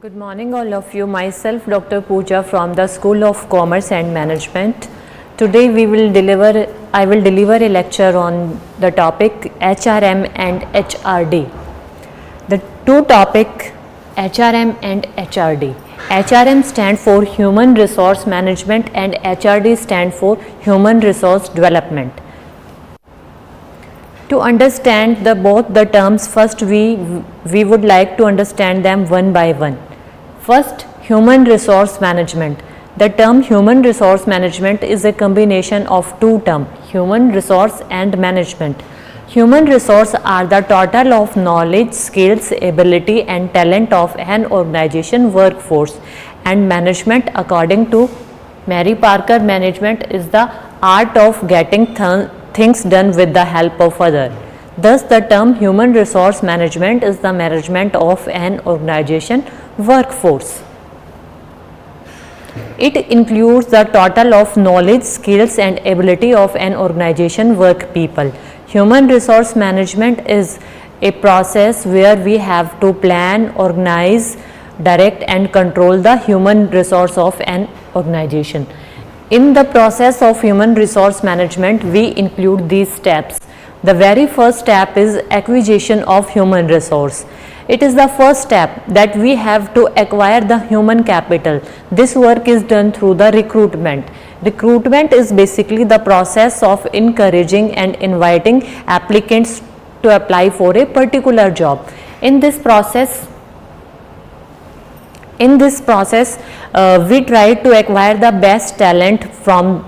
Good morning all of you. Myself Dr. Pooja from the School of Commerce and Management. Today I will deliver a lecture on the topic HRM and HRD. The two topic HRM and HRD. HRM stand for Human Resource Management and HRD stand for Human Resource Development. To understand both the terms, first we would like to understand them one by one. First, human resource management. The term human resource management is a combination of two terms, human resource and management. Human resource are the total of knowledge, skills, ability and talent of an organization workforce, and management, according to Mary Parker, management is the art of getting things done with the help of others. Thus, the term human resource management is the management of an organization workforce. It includes the total of knowledge, skills and ability of an organization work people. Human resource management is a process where we have to plan, organize, direct and control the human resource of an organization. In the process of human resource management, we include these steps. The very first step is acquisition of human resource. It is the first step that we have to acquire the human capital. This work is done through the recruitment. Recruitment is basically the process of encouraging and inviting applicants to apply for a particular job. In this process, we try to acquire the best talent for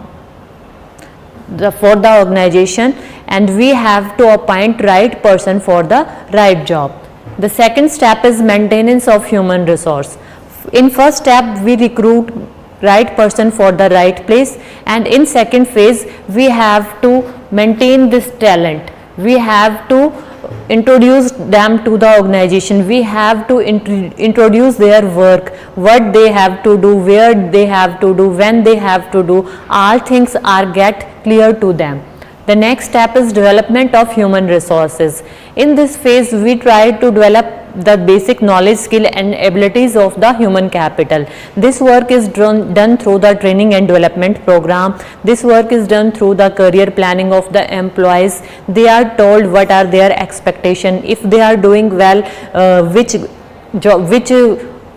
the organization, and we have to appoint right person for the right job. The second step is maintenance of human resource. In first step, we recruit right person for the right place, and in second phase, we have to maintain this talent. We have to introduce them to the organization. We have to introduce their work, what they have to do, where they have to do, when they have to do. All things are get clear to them. The next step is development of human resources. In this phase, we try to develop the basic knowledge, skill and abilities of the human capital. This work is done through the training and development program. This work is done through the career planning of the employees. They are told what are their expectations. If they are doing well, which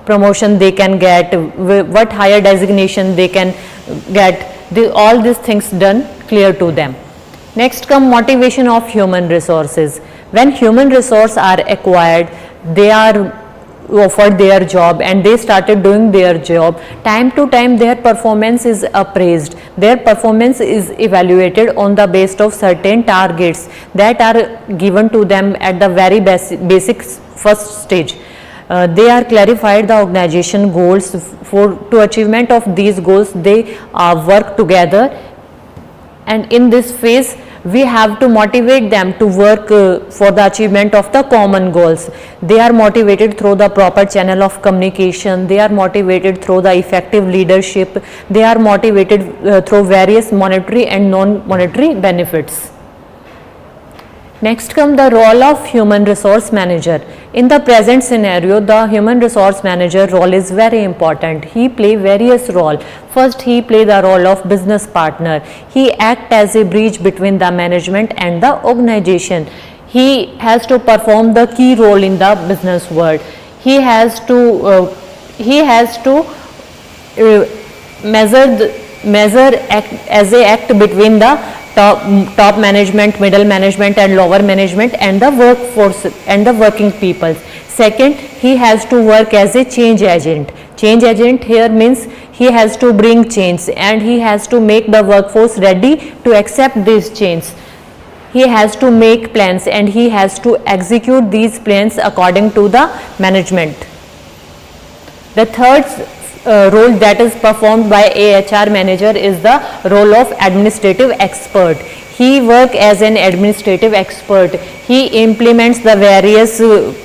promotion they can get, what higher designation they can get. All these things done clear to them. Next come motivation of human resources. When human resources are acquired, they are offered their job and they started doing their job. Time to time their performance is appraised. Their performance is evaluated on the basis of certain targets that are given to them at the very basic first stage. They are clarified the organization goals. To achievement of these goals, they work together, and in this phase we have to motivate them to work for the achievement of the common goals. They are motivated through the proper channel of communication. They are motivated through the effective leadership. They are motivated through various monetary and non-monetary benefits. Next come the role of human resource manager. In the present scenario, the human resource manager role is very important. He play various role. First, he play the role of business partner. He act as a bridge between the management and the organization. He has to perform the key role in the business world. He has to measure act as a act between the top management, middle management and lower management and the workforce and the working people. Second, he has to work as a change agent. Change agent here means he has to bring change and he has to make the workforce ready to accept these changes. He has to make plans and he has to execute these plans according to the management. The third role that is performed by a HR manager is the role of administrative expert. He works as an administrative expert. He implements the various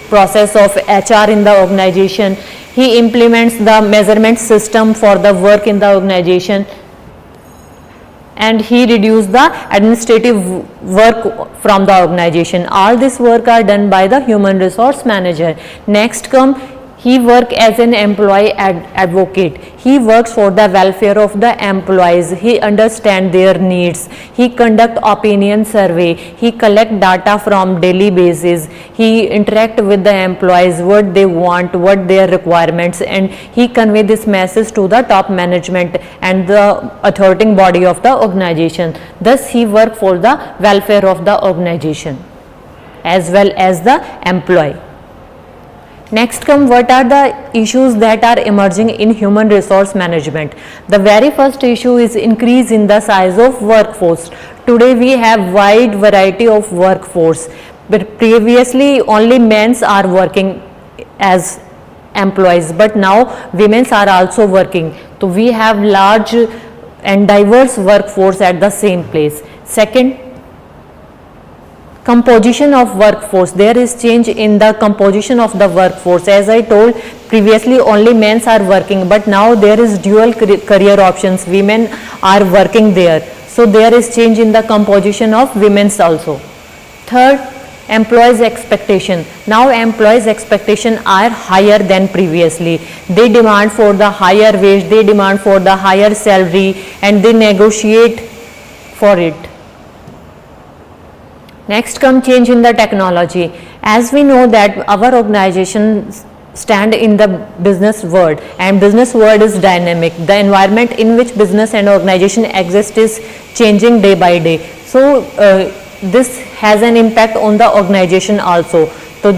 process of HR in the organization. He implements the measurement system for the work in the organization, and he reduces the administrative work from the organization. All this work are done by the human resource manager. Next come He works as an employee advocate. He works for the welfare of the employees. He understands their needs. He conduct opinion survey. He collect data from daily basis. He interact with the employees, what they want, what their requirements, and he convey this message to the top management and the authoritative body of the organization. Thus, he work for the welfare of the organization as well as the employee. Next come, what are the issues that are emerging in human resource management? The very first issue is increase in the size of workforce. Today we have wide variety of workforce, but previously only men are working as employees, but now women are also working. So we have large and diverse workforce at the same place. Second, composition of workforce. There is change in the composition of the workforce. As I told previously, only men are working, but now there is dual career options. Women are working there. So there is change in the composition of women's also. Third, employees expectation. Now employees expectation are higher than previously. They demand for the higher wage, they demand for the higher salary, and they negotiate for it. Next come change in the technology. As we know that our organization stand in the business world, and business world is dynamic. The environment in which business and organization exist is changing day by day. So this has an impact on the organization also. So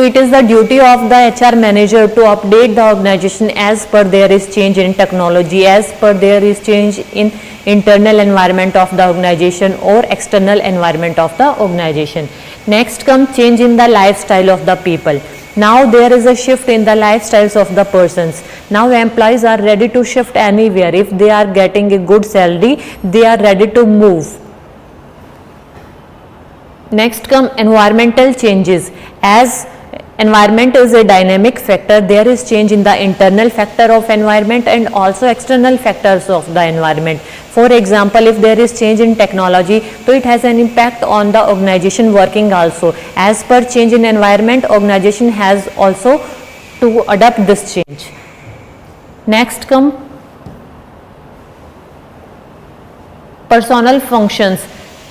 it is the duty of the HR manager to update the organization as per there is change in technology, as per there is change in internal environment of the organization or external environment of the organization. Next comes change in the lifestyle of the people. Now there is a shift in the lifestyles of the persons. Now employees are ready to shift anywhere. If they are getting a good salary, they are ready to move. Next come environmental changes. As environment is a dynamic factor, there is change in the internal factor of environment and also external factors of the environment. For example, if there is change in technology, so it has an impact on the organization working also. As per change in environment, organization has also to adapt this change. Next come personal functions.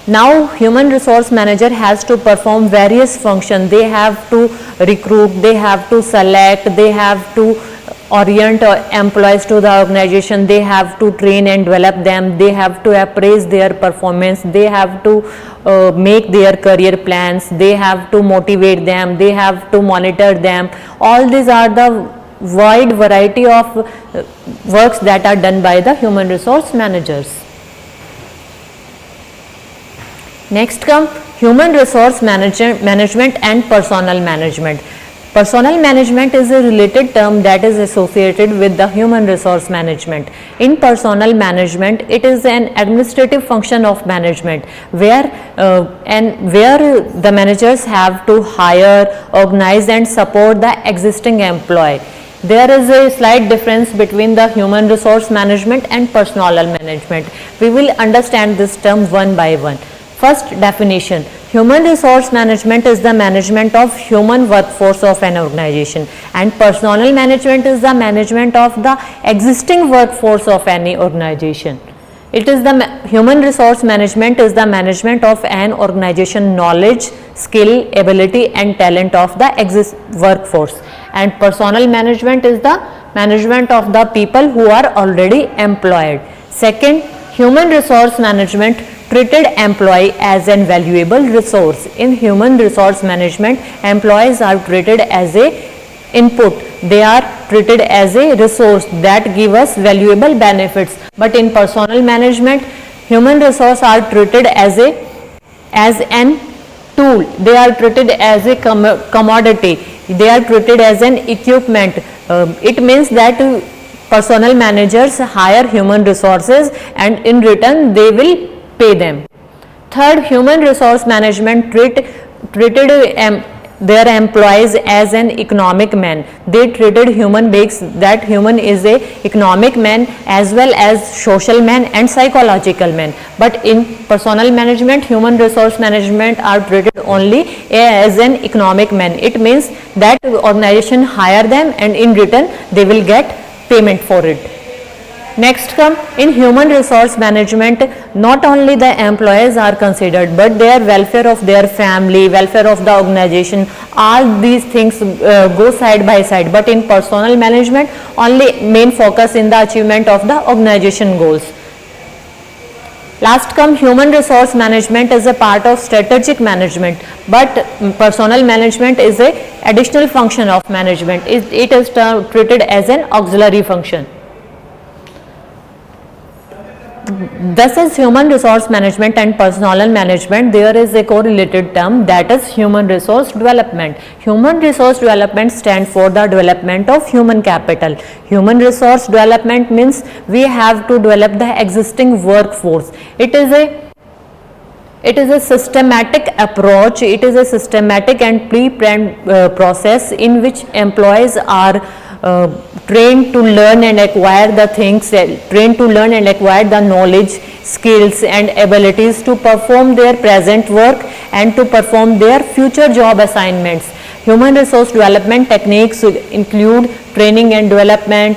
Now human resource manager has to perform various functions. They have to recruit, they have to select, they have to orient employees to the organization, they have to train and develop them, they have to appraise their performance, they have to make their career plans, they have to motivate them, they have to monitor them. All these are the wide variety of works that are done by the human resource managers. Next come human resource management and personnel management. Personnel management is a related term that is associated with the human resource management. In personnel management, it is an administrative function of management where the managers have to hire, organize and support the existing employee. There is a slight difference between the human resource management and personnel management. We will understand this term one by one. First definition, human resource management is the management of human workforce of an organization, and personnel management is the management of the existing workforce of any organization. It is the human resource management is the management of an organization knowledge, skill, ability and talent of the workforce, and personnel management is the management of the people who are already employed. Second, human resource management treated employee as an valuable resource. In human resource management, employees are treated as a input. They are treated as a resource that give us valuable benefits. But in personnel management, human resource are treated as an tool. They are treated as a commodity. They are treated as an equipment. It means that personnel managers hire human resources and in return they will pay them. Third, human resource management treated their employees as an economic man. They treated human beings that human is a economic man as well as social man and psychological man. But in personnel management, human resource management are treated only as an economic man. It means that organization hire them and in return they will get payment for it. Next come in human resource management, not only the employees are considered but their welfare of their family, welfare of the organization, all these things go side by side. But in personnel management, only main focus in the achievement of the organization goals. Last come human resource management is a part of strategic management, but personnel management is a additional function of management. It is treated as an auxiliary function. Thus is human resource management and personnel management, there is a correlated term, that is human resource development. Human resource development stands for the development of human capital. Human resource development means we have to develop the existing workforce. It is a systematic approach, it is a systematic and pre-planned process in which employees are trained to learn and acquire the things, trained to learn and acquire the knowledge, skills and abilities to perform their present work and to perform their future job assignments. Human resource development techniques include training and development.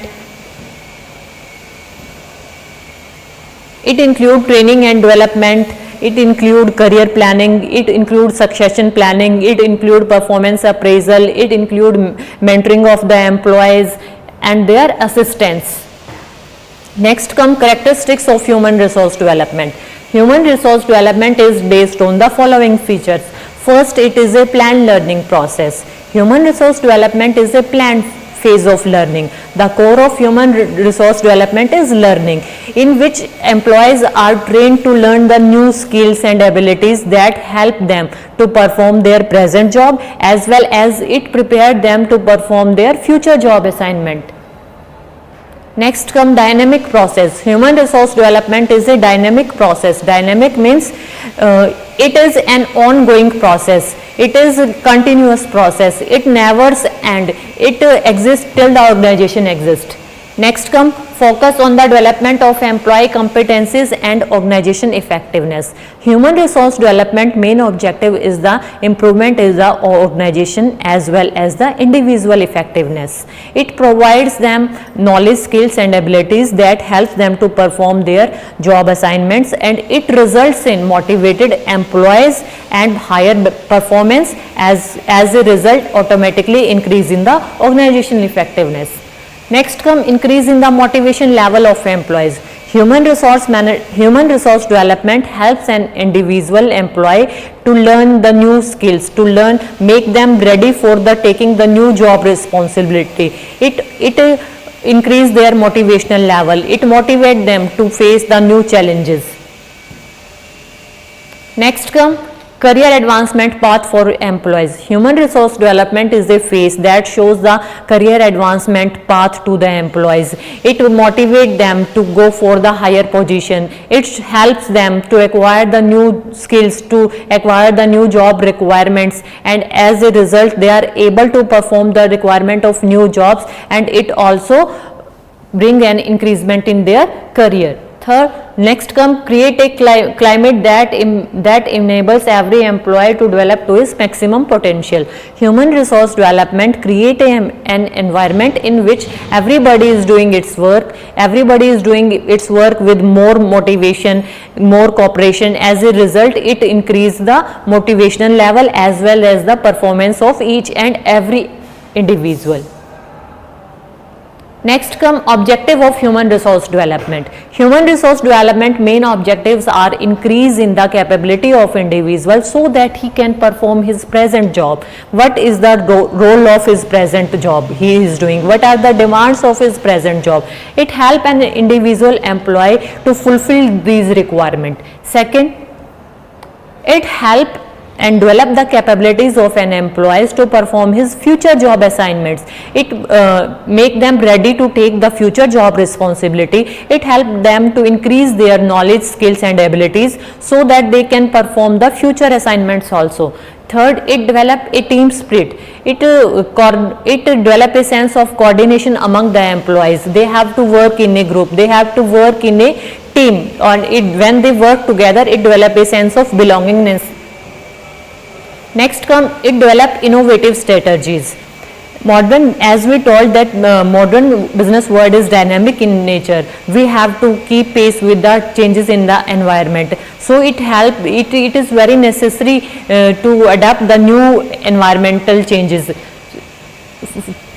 It includes training and development, it includes career planning, it includes succession planning, it includes performance appraisal, it includes mentoring of the employees and their assistants. Next come characteristics of human resource development. Human resource development is based on the following features. First, it is a planned learning process. Human resource development is a planned phase of learning. The core of human resource development is learning, in which employees are trained to learn the new skills and abilities that help them to perform their present job as well as it prepared them to perform their future job assignment. Next come dynamic process. Human resource development is a dynamic process. Dynamic means it is an ongoing process. It is a continuous process. It never ends. It exists till the organization exists. Next come focus on the development of employee competencies and organization effectiveness. Human resource development main objective is the improvement in the organization as well as the individual effectiveness. It provides them knowledge, skills and abilities that helps them to perform their job assignments, and it results in motivated employees and higher performance, as a result automatically increase in the organizational effectiveness. Next come increase in the motivation level of employees. Human resource development helps an individual employee to learn the new skills, to make them ready for taking the new job responsibility. It increase their motivational level. It motivate them to face the new challenges. Next come career advancement path for employees. Human resource development is a phase that shows the career advancement path to the employees. It will motivate them to go for the higher position. It helps them to acquire the new skills, to acquire the new job requirements, and as a result they are able to perform the requirement of new jobs, and it also bring an increasement in their career. Third, next come create a climate that enables every employee to develop to his maximum potential. Human resource development create an environment in which everybody is doing its work, with more motivation, more cooperation. As a result, it increase the motivational level as well as the performance of each and every individual. Next come objective of human resource development. Human resource development main objectives are increase in the capability of individual so that he can perform his present job. What is the role of his present job he is doing? What are the demands of his present job? It help an individual employee to fulfill these requirements. Second, it help and develop the capabilities of an employee to perform his future job assignments. It make them ready to take the future job responsibility. It help them to increase their knowledge, skills and abilities so that they can perform the future assignments also. Third, it develop a team spirit. It develop a sense of coordination among the employees. They have to work in a group. They have to work in a team, or when they work together, it develop a sense of belongingness. Next come, it develop innovative strategies. Modern, as we told that modern business world is dynamic in nature. We have to keep pace with the changes in the environment. So it is very necessary to adapt the new environmental changes.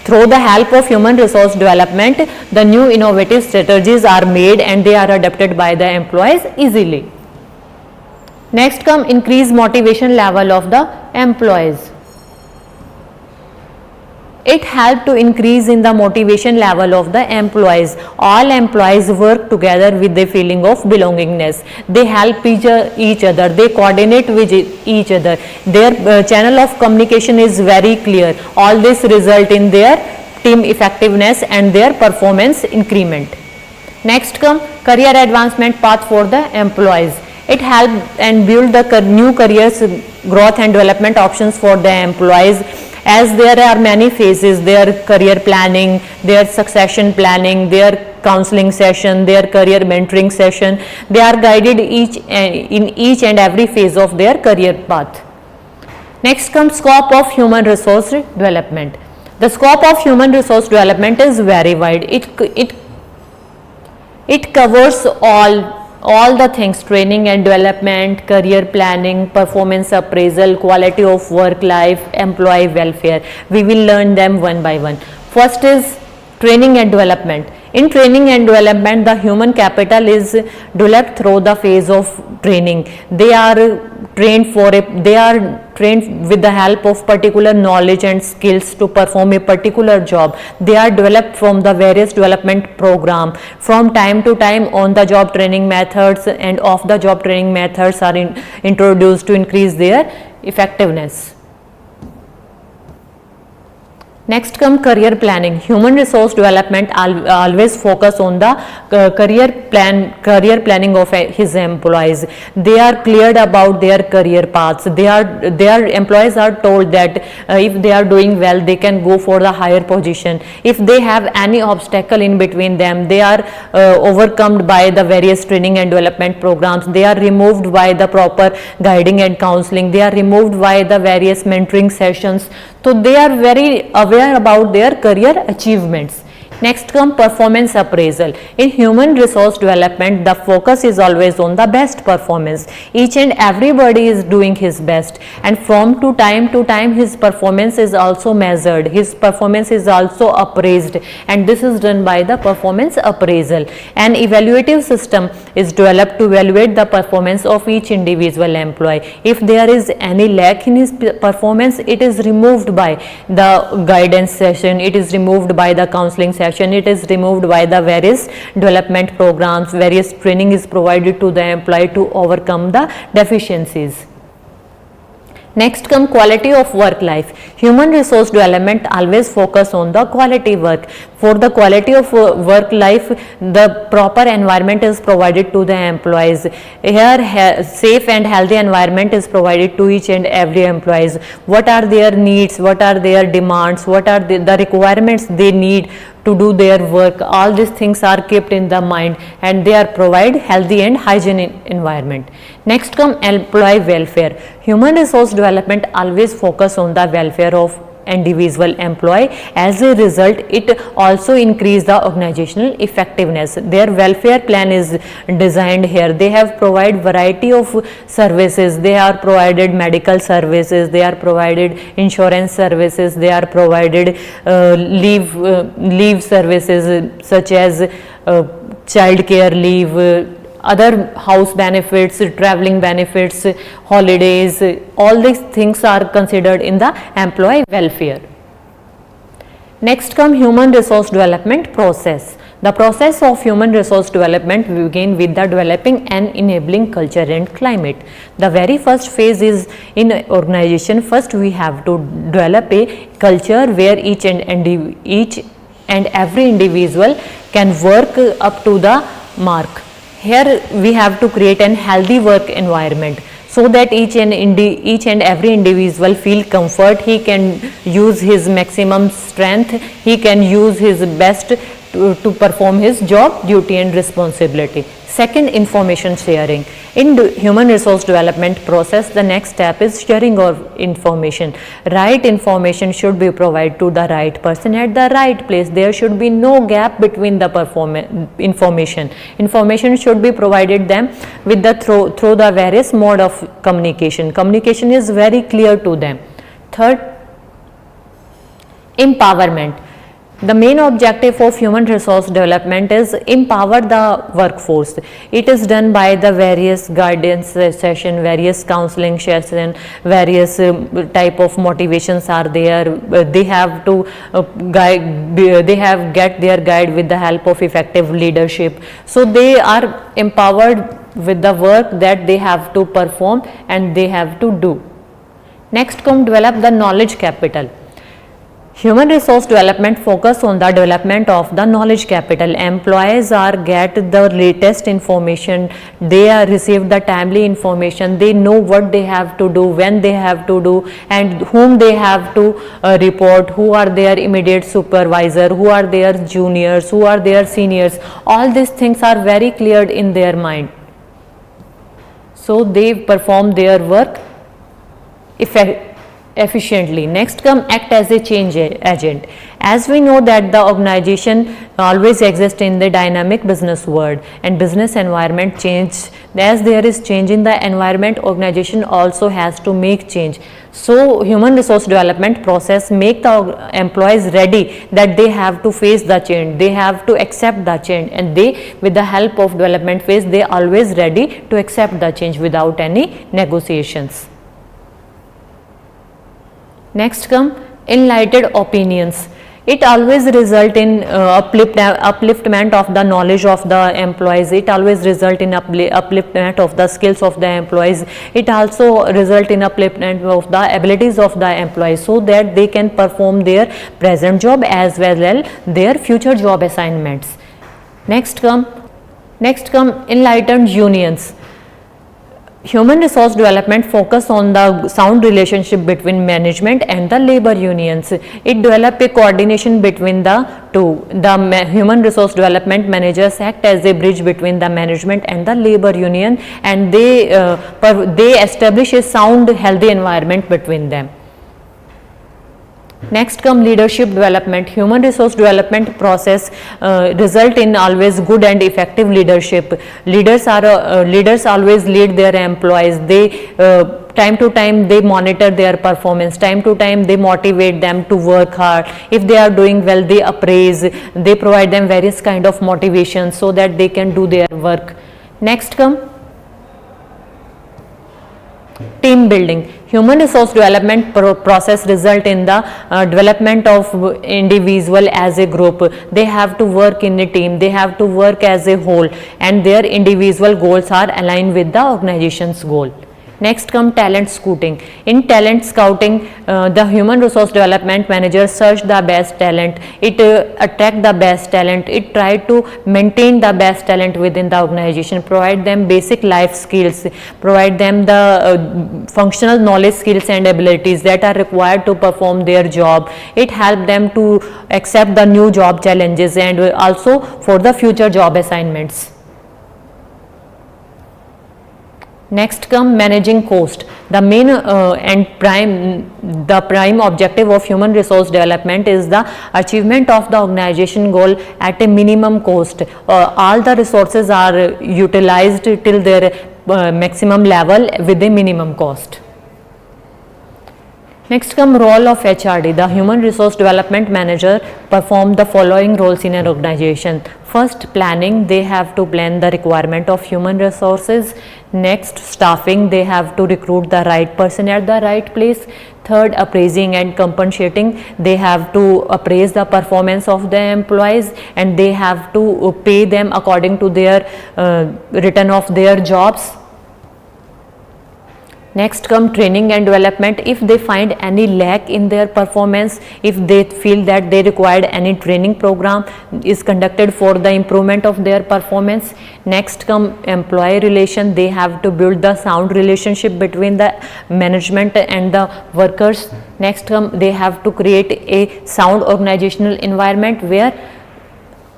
Through the help of human resource development, the new innovative strategies are made and they are adapted by the employees easily. Next come, increase motivation level of the employees. It helps to increase in the motivation level of the employees. All employees work together with a feeling of belongingness. They help each other. They coordinate with each other. Their channel of communication is very clear. All this result in their team effectiveness and their performance increment. Next come, career advancement path for the employees. It helps and build the new careers, growth and development options for the employees. As there are many phases, their career planning, their succession planning, their counseling session, their career mentoring session, they are guided in each and every phase of their career path. Next comes scope of human resource development. The scope of human resource development is very wide. It covers all the things: training and development, career planning, performance appraisal, quality of work life, employee welfare. We will learn them one by one. First is training and development. In training and development, the human capital is developed through the phase of training. They are trained with the help of particular knowledge and skills to perform a particular job. They are developed from the various development program. From time to time, on the job training methods and off the job training methods are introduced to increase their effectiveness. Next come career planning. Human resource development always focus on the career planning of his employees. They are cleared about their career paths. Their employees are told that if they are doing well, they can go for the higher position. If they have any obstacle in between them, they are overcome by the various training and development programs. They are removed by the proper guiding and counseling. They are removed by the various mentoring sessions. So they are very aware about their career achievements. Next come performance appraisal. In human resource development, the focus is always on the best performance. Each and everybody is doing his best, and from time to time his performance is also measured. His performance is also appraised, and this is done by the performance appraisal. An evaluative system is developed to evaluate the performance of each individual employee. If there is any lack in his performance, it is removed by the guidance session, it is removed by the counseling session, it is removed by the various development programs. Various training is provided to the employee to overcome the deficiencies. Next come quality of work life. Human resource development always focus on the quality work. For the quality of work life, the proper environment is provided to the employees. Here safe and healthy environment is provided to each and every employees. What are their needs, what are their demands, what are the requirements they need to do their work. All these things are kept in the mind, and they are provide healthy and hygienic environment. Next come employee welfare. Human resource development always focus on the welfare of individual employee. As a result, it also increase the organizational effectiveness. Their welfare plan is designed here. They have provide variety of services. They are provided medical services, they are provided insurance services, they are provided leave services such as child care leave, other house benefits, traveling benefits, holidays. All these things are considered in the employee welfare. Next come human resource development process. The process of human resource development begin with the developing and enabling culture and climate. The very first phase is in organization. First, we have to develop a culture where each and every individual can work up to the mark. Here we have to create an healthy work environment so that each and every individual feel comfort. He can use his maximum strength, he can use his best to perform his job duty and responsibility. Second, information sharing. In human resource development process, the next step is sharing of information. Right information should be provided to the right person at the right place. There should be no gap between the information. Information should be provided them with the through the various mode of communication. Communication is very clear to them. Third, empowerment. The main objective of human resource development is empower the workforce. It is done by the various guidance session, various counseling session, various type of motivations are there. They have to get their guide with the help of effective leadership. So they are empowered with the work that they have to perform and they have to do. Next come develop the knowledge capital. Human resource development focus on the development of the knowledge capital. Employees are get the latest information, they are receive the timely information, they know what they have to do, when they have to do, and whom they have to report, who are their immediate supervisor, who are their juniors, who are their seniors. All these things are very clear in their mind. So they perform their work efficiently. Next come act as a change agent. As we know that the organization always exists in the dynamic business world and business environment change. As there is change in the environment, organization also has to make change. So human resource development process make the employees ready that they have to face the change, they have to accept the change, and they with the help of development phase they always ready to accept the change without any negotiations. Next come enlightened opinions. It always result in upliftment of the knowledge of the employees. It always result in upliftment of the skills of the employees. It also result in upliftment of the abilities of the employees so that they can perform their present job as well as their future job assignments. Next come enlightened unions. Human resource development focus on the sound relationship between management and the labor unions. It develop a coordination between the two. The human resource development managers act as a bridge between the management and the labor union, and they establish a sound, healthy environment between them. Next come leadership development. Human resource development process result in always good and effective leadership. Leaders always lead their employees. They time to time they monitor their performance, time to time they motivate them to work hard. If they are doing well, they appraise, they provide them various kind of motivation so that they can do their work. Next come team building. Human resource development process result in the development of individual as a group. They have to work in a team, they have to work as a whole, and their individual goals are aligned with the organization's goal. Next come talent scouting. In talent scouting, the human resource development manager search the best talent. It attract the best talent. It try to maintain the best talent within the organization. Provide them basic life skills. Provide them the functional knowledge, skills, and abilities that are required to perform their job. It help them to accept the new job challenges and also for the future job assignments. Next come managing cost. The main and prime objective of human resource development is the achievement of the organization goal at a minimum cost. All the resources are utilized till their maximum level with a minimum cost. Next come role of HRD. The Human Resource Development Manager perform the following roles in an organization. First, planning. They have to plan the requirement of human resources. Next, staffing. They have to recruit the right person at the right place. Third, appraising and compensating. They have to appraise the performance of the employees and they have to pay them according to their return of their jobs. Next come training and development. If they find any lack in their performance, if they feel that they required any training program is conducted for the improvement of their performance. Next come employee relation. They have to build the sound relationship between the management and the workers. Next come they have to create a sound organizational environment where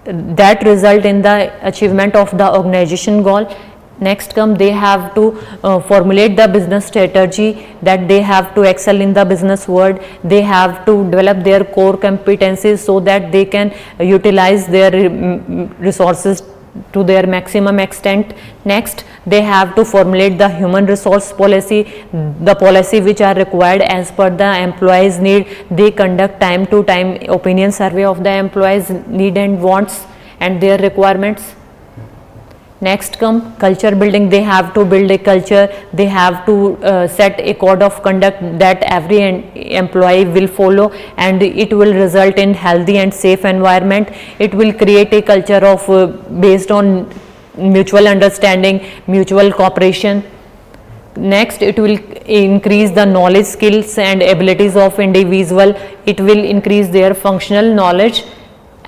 that result in the achievement of the organization goal. Next come they have to formulate the business strategy, that they have to excel in the business world. They have to develop their core competencies so that they can utilize their resources to their maximum extent. Next, they have to formulate the human resource policy, the policy which are required as per the employees need. They conduct time to time opinion survey of the employees need and wants and their requirements. Next come culture building. They have to build a culture. They have to set a code of conduct that every employee will follow and it will result in healthy and safe environment. It will create a culture of based on mutual understanding, mutual cooperation. Next, it will increase the knowledge, skills and abilities of individual. It will increase their functional knowledge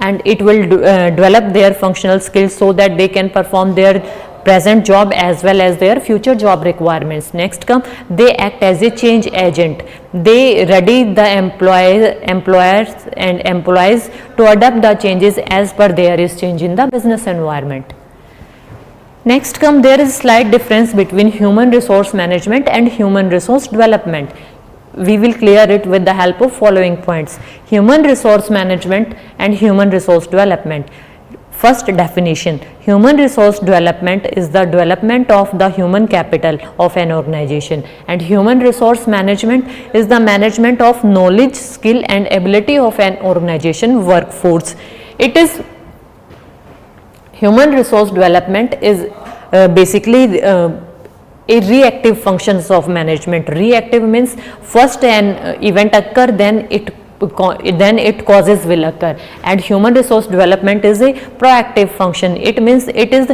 and it will develop their functional skills so that they can perform their present job as well as their future job requirements. Next come they act as a change agent. They ready the employers and employees to adapt the changes as per there is change in the business environment. Next come there is slight difference between human resource management and human resource development. We will clear it with the help of following points. Human resource management and human resource development. First definition, human resource development is the development of the human capital of an organization and human resource management is the management of knowledge, skill and ability of an organization workforce. It is human resource development is basically a reactive functions of management. Reactive means first an event occur, then it causes will occur, and human resource development is a proactive function. It means it is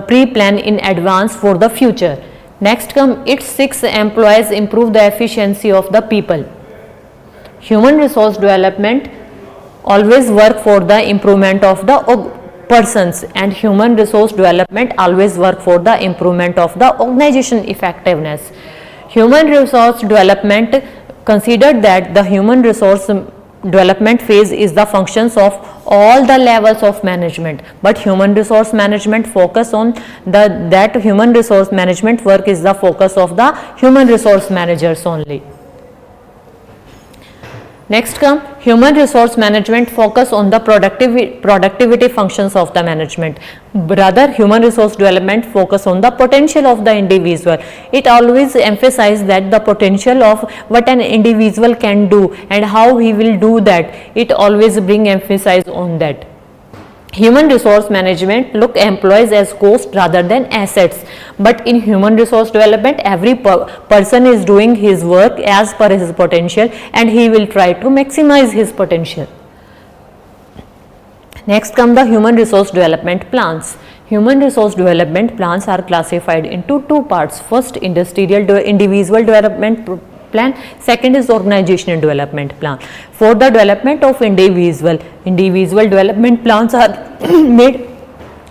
pre-plan in advance for the future. Next come it seeks employees improve the efficiency of the people. Human resource development always work for the improvement of the persons and human resource development always work for the improvement of the organization effectiveness. Human resource development considered that the human resource development phase is the functions of all the levels of management, but human resource management focus on that human resource management work is the focus of the human resource managers only. Next come human resource management focus on the productivity functions of the management. Rather human resource development focus on the potential of the individual. It always emphasizes that the potential of what an individual can do and how he will do that. It always bring emphasis on that. Human resource management look employees as cost rather than assets, but in human resource development every person is doing his work as per his potential and he will try to maximize his potential. Next come the human resource development plans. Human resource development plans are classified into two parts. First, individual development plan, second is organizational development plan. For the development of individual development plans are made,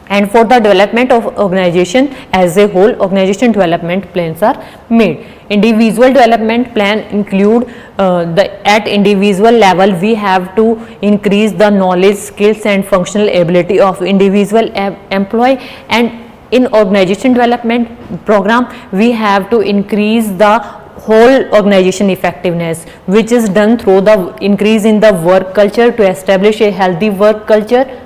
and for the development of organization as a whole, organization development plans are made. Individual development plan include at individual level we have to increase the knowledge, skills and functional ability of individual employee, and in organization development program we have to increase the whole organization effectiveness, which is done through the increase in the work culture to establish a healthy work culture,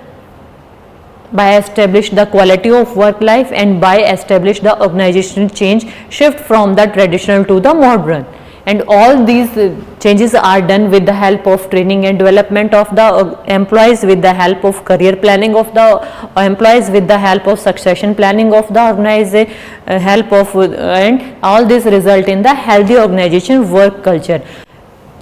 by establish the quality of work life, and by establish the organizational change shift from the traditional to the modern. and all these changes are done with the help of training and development of the employees, with the help of career planning of the employees, with the help of succession planning of the organization, and all this result in the healthy organization work culture.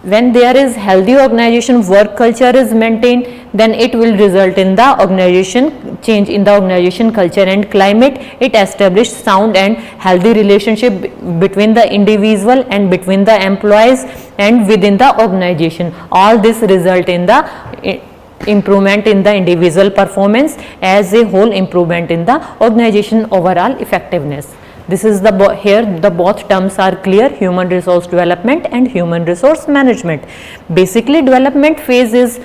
When there is healthy organization work culture is maintained, then it will result in the organization change in the organization culture and climate. It established sound and healthy relationship between the individual and between the employees and within the organization. All this result in the improvement in the individual performance, as a whole improvement in the organization overall effectiveness. This is here the both terms are clear: human resource development and human resource management. Basically, development phase is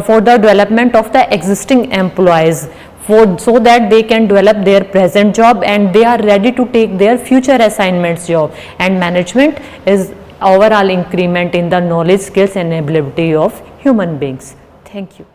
for the development of the existing employees, so that they can develop their present job and they are ready to take their future assignments job. And management is overall increment in the knowledge, skills and ability of human beings. Thank you.